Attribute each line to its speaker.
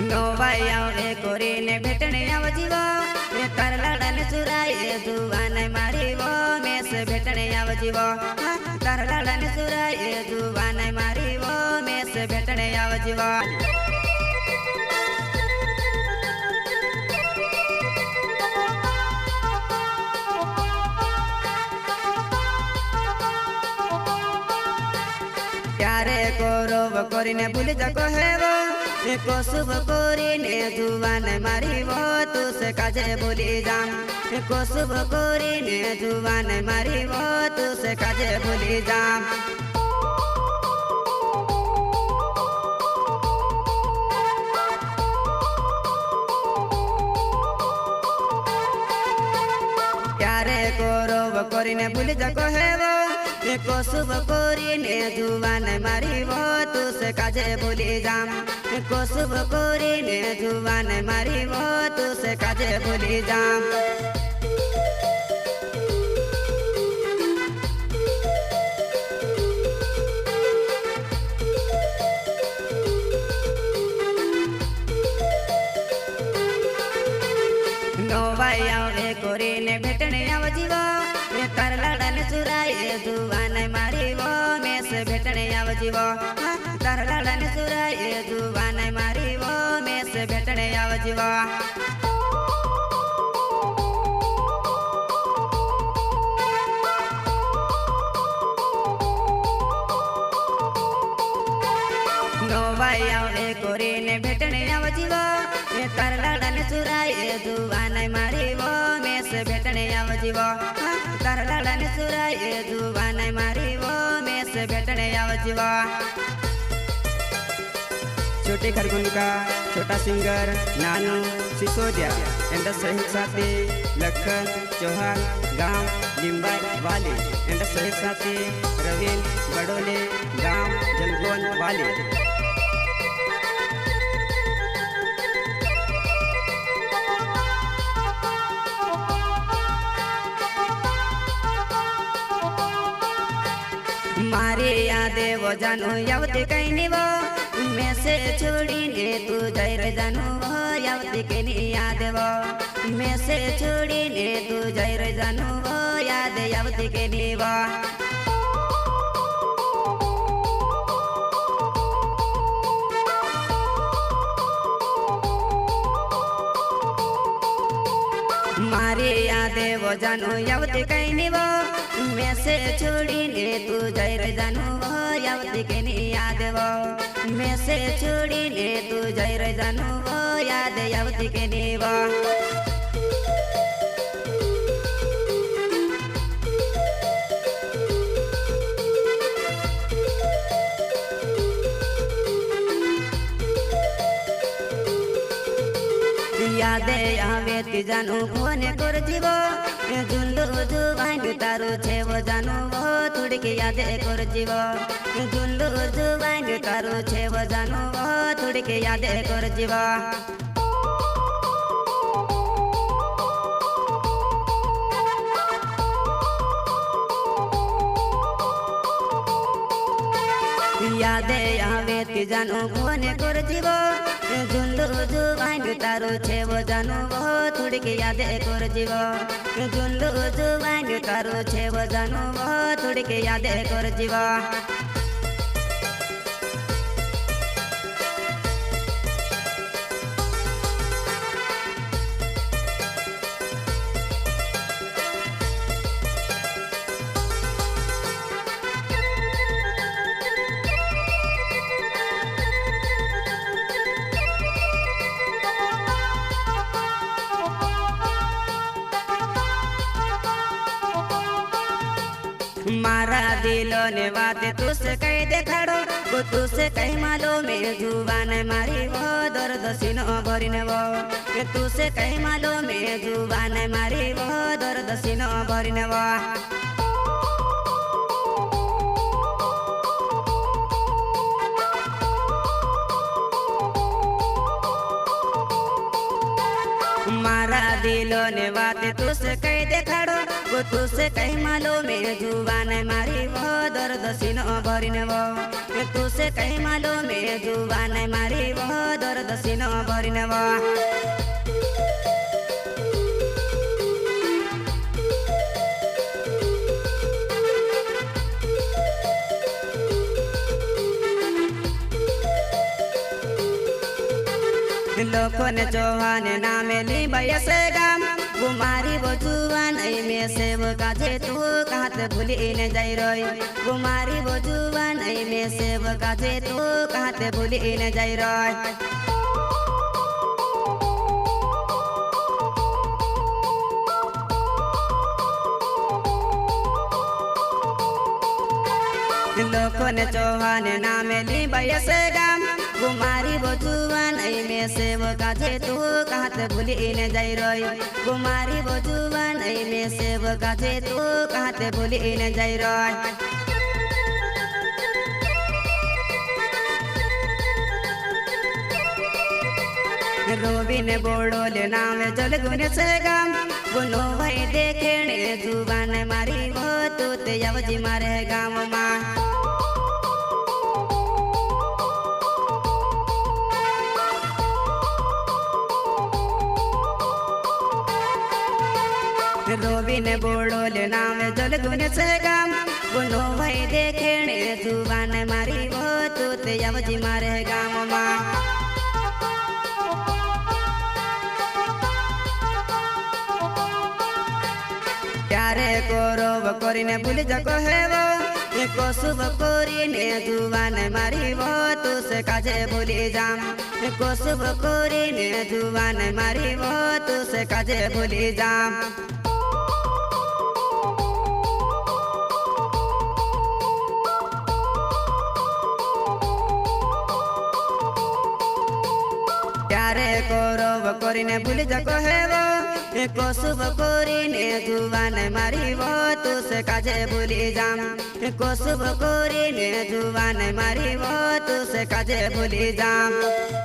Speaker 1: નોવાઈ આવે કોરીને ભેટણે આવજીવો એ તારલાડાને સુરાય જુવાને મારી વો મેસ ભેટણે આવજીવો તારલાડાને સુરાય જુવાને મારી વો મેસ ભેટણે આવજીવો ત્યારે કોરવ કોરીને ભૂલી જકો હેવો एको शुभ कोरीने जुवान मारी वो तुसे काजे भूली जाम एको शुभ कोरीने जुवान मारी वो तुसे काजे भूली जाम ત્યારે કોરવ કોરીને ભૂલી જકો હેવો एको शुभ कोरीने जुवान मारी वो तुसे काजे भूली जाम एको शुभ कोरीने जुवान मारी वो तुसे काजे भूली जाम नोवाई आवे कोरीने भेटणे आवजीवो ए तारलाडाने सुराय जुवान मारी वो मेस भेटणे आवजीवो तारलाडाने सुराय जुवान मारी वो मेस भेटणे आवजीवो नोवाई आवे कोरीने भेटणे आवजीवो ए तारलाडाने सुराय जुवान मारी वो मेस भेटणे आवजीवो तारलाडाने सुराय जुवान मारी वो मेस भेटणे आवजीवो छोटे खरगोन का छोटा सिंगर नानू सिसोदिया एंड सही साथी लखन चौहान गांव लिंबाई वाली एंड सही साथी रवीन बडोले गांव जलगोन वाली मारे यादे वो जानू यावती कहीं नहीं वो मैं से छोड़ी ने तू जय रे जानू वो यावती कहीं नहीं याद वो मैं से छोड़ी ने तू जय रे जानू वो याद यावती कहीं नहीं वो मारे यादे वो जानू यावती कहीं नहीं वो मैं से छोड़ी ने तू जय रे जानू वो यावती के नहीं याद वो मैं से छोड़ी ने तू जय रे जानू वो याद यावती के नहीं वो यादे आवे ती जानू कोने कर जीवो झुंडू जुवान तारू छे वो जानू वो थोड़ी के यादे कर जीवो झुंडू जुवान तारू छे वो जानू वो थोड़ी के यादे कर जीवो यादे आवे ती जानू कोने कर जीवो झुंडू जुवान तारू छे वो जानू वो थोड़ी के यादे कर जीवो झुंडू जुवान तारू छे वो जानू वो थोड़ी के यादे कर जीवो मारा दिलो ने बात तुसे कहीं देखाड़ो वो तुसे कहीं मालूम में जुबान मारी वो दर्द सीनो भरीने वो तुसे कहीं मालूम में जुबान मारी वो दर्द सीनो भरीने वो मारा दिलो ने बात तुझसे कह देखाड़ो वो तुझसे कहीं मालूम है जुबान मारी वो दर्द सीनो भरिन वो तुझसे कहीं मालूम है जुबान मारी वो दर्द सीनो भरिन वो लोगों ने चौहान नाम ली बयसे गाम गुमारी वो जुआन में से वो काजे तू कहते भूली न जाई रोई गुमारी वो जुआन में से वो काजे तू कहते भूली न जाई रोई लोगों ने चौहान नाम ली बयसे गाम गुमारी वो जुआन में से वो काजे तू कहते भूली न जाई रोई गुमारी वो जुआन में से वो काजे तू कहते भूली न जाई रोई रोबिन बोड़ोल नाम जल गुन से गाम गुनो भाई देखने जुबान मारी वो तू ते यावजी मारे गाम मां रोबिन बोड़ोल नाम जल गुन से गाम गुनो भाई देखने जुबान मारी वो तू ते यावजी मारे गाम मां प्यारे कोरब करीने भूल जको है वो को शुभ करीने जुबान मारी वो तू से काजे भूली जाम को शुभ करीने जुबान मारी वो तू से काजे भूली जाम प्यारे कोरब करीने भूल जको है वो को शुभ करीने जुबान मारी वो तू से काजे भूली जाम को शुभ करीने जुबान मारी वो तू से काजे भूली जाम।